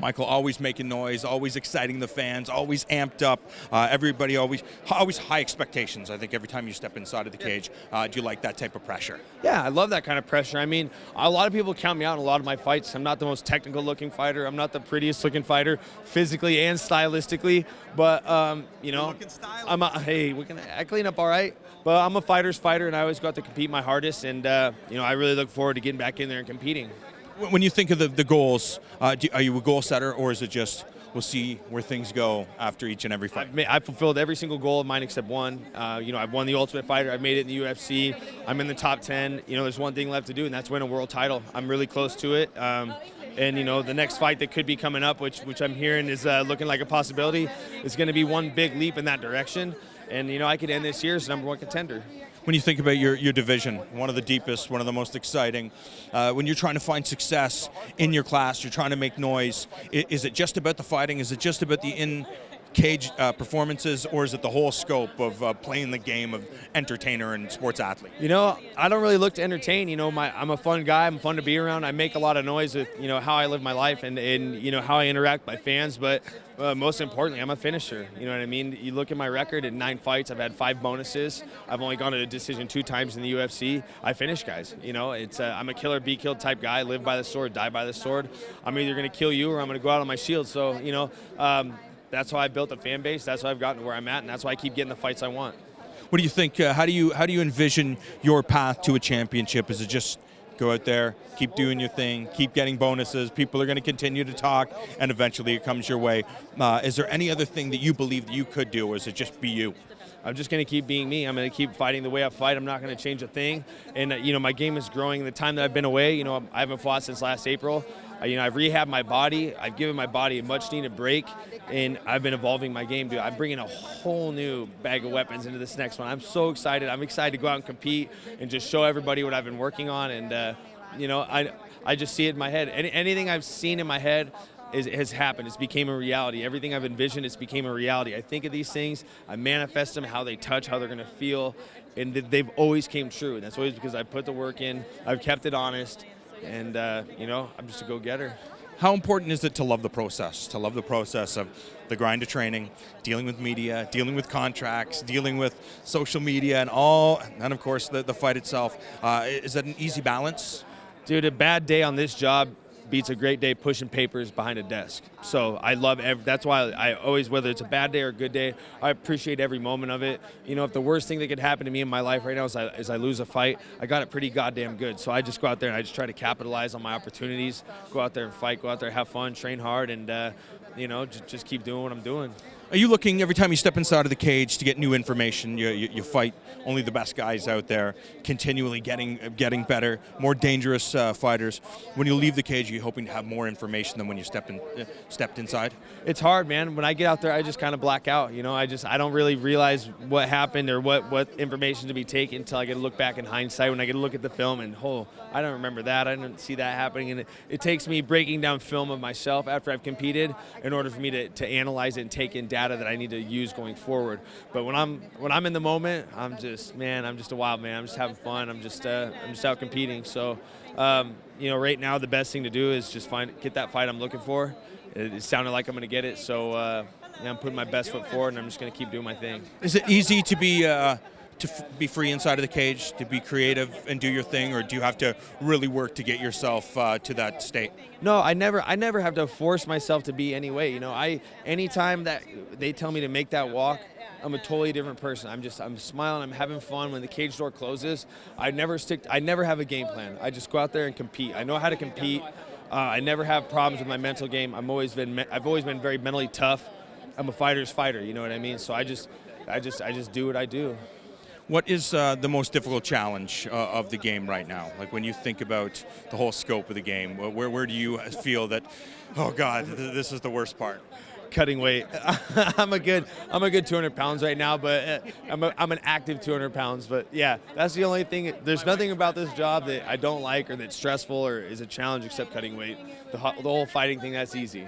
Michael always making noise, always exciting the fans, always amped up. Everybody always high expectations. I think every time you step inside of the cage, do you like that type of pressure? Yeah, I love that kind of pressure. I mean, a lot of people count me out in a lot of my fights. I'm not the most technical looking fighter. I'm not the prettiest looking fighter, physically and stylistically. But I clean up all right. But I'm a fighter's fighter, and I always go out to compete my hardest. And I really look forward to getting back in there and competing. When you think of the goals, are you a goal setter, or is it just we'll see where things go after each and every fight? I've fulfilled every single goal of mine except one. I've won the Ultimate Fighter. I've made it in the UFC. I'm in the top 10. There's one thing left to do, and that's win a world title. I'm really close to it. The next fight that could be coming up, which I'm hearing is looking like a possibility, is going to be one big leap in that direction. And, I could end this year as number one contender. When you think about your division, one of the deepest, one of the most exciting, when you're trying to find success in your class, you're trying to make noise, is it just about the fighting? Is it just about the in-cage performances, or is it the whole scope of playing the game of entertainer and sports athlete? I don't really look to entertain. I'm a fun guy. I'm fun to be around. I make a lot of noise with, how I live my life and how I interact with my fans. But most importantly, I'm a finisher. You know what I mean? You look at my record in 9 fights. I've had 5 bonuses. I've only gone to a decision 2 times in the UFC. I finish guys. I'm a killer, be killed type guy. Live by the sword, die by the sword. I'm either going to kill you or I'm going to go out on my shield. So, that's how I built a fan base. That's how I've gotten to where I'm at, and that's why I keep getting the fights I want. What do you think? How do you envision your path to a championship? Is it just go out there, keep doing your thing, keep getting bonuses? People are going to continue to talk, and eventually it comes your way. Is there any other thing that you believe that you could do, or is it just be you? I'm just going to keep being me. I'm going to keep fighting the way I fight. I'm not going to change a thing. And, my game is growing. The time that I've been away, I haven't fought since last April. I've rehabbed my body. I've given my body a much-needed break, and I've been evolving my game, dude. I'm bringing a whole new bag of weapons into this next one. I'm so excited. I'm excited to go out and compete and just show everybody what I've been working on. And, I just see it in my head. Anything I've seen in my head has happened. It's became a reality. Everything I've envisioned, it's became a reality. I think of these things, I manifest them, how they touch, how they're going to feel, and they've always came true. And that's always because I put the work in, I've kept it honest, and, I'm just a go-getter. How important is it to love the process of the grind of training, dealing with media, dealing with contracts, dealing with social media, and of course, the fight itself? Is that an easy balance? Dude, a bad day on this job beats a great day pushing papers behind a desk. So I love that's why I always, whether it's a bad day or a good day, I appreciate every moment of it. If the worst thing that could happen to me in my life right now is I lose a fight, I got it pretty goddamn good. So I just go out there and I just try to capitalize on my opportunities, go out there and fight, go out there, have fun, train hard, and just keep doing what I'm doing. Are you looking every time you step inside of the cage to get new information? You fight only the best guys out there, continually getting better, more dangerous fighters. When you leave the cage, are you hoping to have more information than when you stepped inside? It's hard, man. When I get out there, I just kind of black out. I don't really realize what happened or what information to be taken until I get to look back in hindsight. When I get to look at the film and, I don't remember that. I didn't see that happening. And it takes me breaking down film of myself after I've competed in order for me to analyze it and take in data that I need to use going forward. But when I'm in the moment, I'm just a wild man. I'm just having fun. I'm just out competing. So, right now the best thing to do is just get that fight I'm looking for. It sounded like I'm going to get it. So, I'm putting my best foot forward, and I'm just going to keep doing my thing. Is it easy to be free inside of the cage, to be creative and do your thing, or do you have to really work to get yourself to that state? No, I never have to force myself to be any way. Anytime that they tell me to make that walk, I'm a totally different person. I'm smiling, I'm having fun. When the cage door closes, I never have a game plan. I just go out there and compete. I know how to compete. I never have problems with my mental game. I've always been very mentally tough. I'm a fighter's fighter, you know what I mean? So I just do what I do. What is the most difficult challenge of the game right now? Like when you think about the whole scope of the game, where do you feel that, oh God, this is the worst part? Cutting weight. I'm a good 200 pounds right now, but I'm an active 200 pounds. But yeah, that's the only thing. There's nothing about this job that I don't like or that's stressful or is a challenge except cutting weight. The whole fighting thing, that's easy.